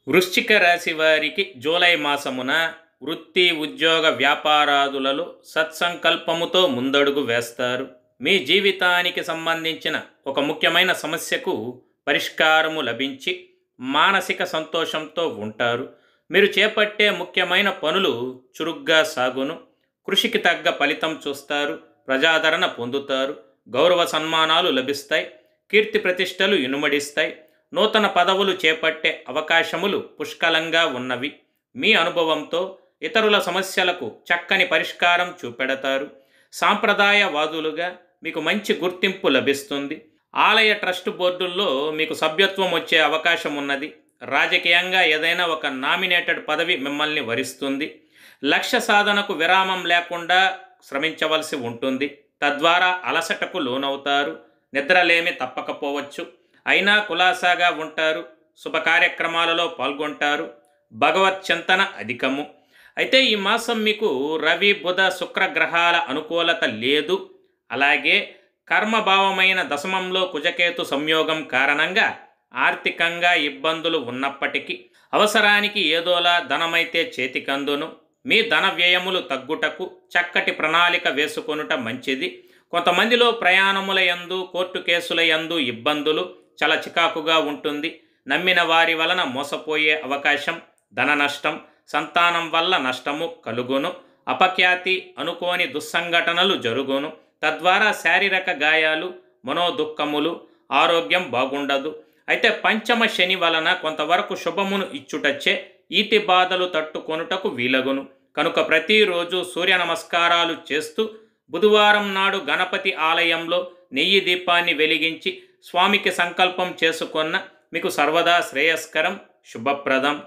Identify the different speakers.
Speaker 1: వృశ్చిక రాశి వారికి జూలై మాసమున వృత్తి ఉద్యోగ వ్యాపారాదులలో సత్సంకల్పముతో ముందడుగు వేస్తారు. మీ జీవితానికి సంబంధించిన ఒక ముఖ్యమైన సమస్యకు పరిష్కారము లభించి మానసిక సంతోషంతో ఉంటారు. మీరు చేపట్టే ముఖ్యమైన పనులు చురుగ్గా సాగును. కృషికి తగ్గ ఫలితం చూస్తారు. ప్రజాదరణ పొందుతారు. గౌరవ సన్మానాలు లభిస్తాయి. కీర్తి ప్రతిష్టలు ఇనుమడిస్తాయి. నూతన పదవులు చేపట్టే అవకాశములు పుష్కలంగా ఉన్నవి. మీ అనుభవంతో ఇతరుల సమస్యలకు చక్కని పరిష్కారం చూపెడతారు. సాంప్రదాయవాదులుగా మీకు మంచి గుర్తింపు లభిస్తుంది. ఆలయ ట్రస్ట్ బోర్డుల్లో మీకు సభ్యత్వం వచ్చే అవకాశం ఉన్నది. రాజకీయంగా ఏదైనా ఒక నామినేటెడ్ పదవి మిమ్మల్ని వరిస్తుంది. లక్ష్య సాధనకు విరామం లేకుండా శ్రమించవలసి ఉంటుంది. తద్వారా అలసటకు లోనవుతారు. నిద్రలేమి తప్పకపోవచ్చు. అయినా కులాసాగా ఉంటారు. శుభ కార్యక్రమాలలో పాల్గొంటారు. భగవత్ చింతన అధికము. అయితే ఈ మాసం మీకు రవి బుధ శుక్ర గ్రహాల అనుకూలత లేదు. అలాగే కర్మభావమైన దశమంలో కుజకేతు సంయోగం కారణంగా ఆర్థికంగా ఇబ్బందులు ఉన్నప్పటికీ అవసరానికి ఏదోలా ధనమైతే చేతికందును. మీ ధన వ్యయములు తగ్గుటకు చక్కటి ప్రణాళిక వేసుకొనుట మంచిది. కొంతమందిలో ప్రయాణముల యందు కోర్టు కేసుల యందు ఇబ్బందులు చాలా చికాకుగా ఉంటుంది. నమ్మిన వారి వలన మోసపోయే అవకాశం, ధన నష్టం, సంతానం వల్ల నష్టము కలుగును. అపఖ్యాతి, అనుకోని దుస్సంఘటనలు జరుగును. తద్వారా శారీరక గాయాలు, మనోదుఃఖములు, ఆరోగ్యం బాగుండదు. అయితే పంచమ శని వలన కొంతవరకు శుభమును ఇచ్చుటచ్చే ఈతి బాధలు తట్టుకొనుటకు వీలగును. కనుక ప్రతిరోజు సూర్య నమస్కారాలు చేస్తూ బుధవారం నాడు గణపతి ఆలయంలో నెయ్యి దీపాన్ని వెలిగించి స్వామికి సంకల్పం చేసుకొన్న మీకు సర్వదా శ్రేయస్కరం, శుభప్రదం.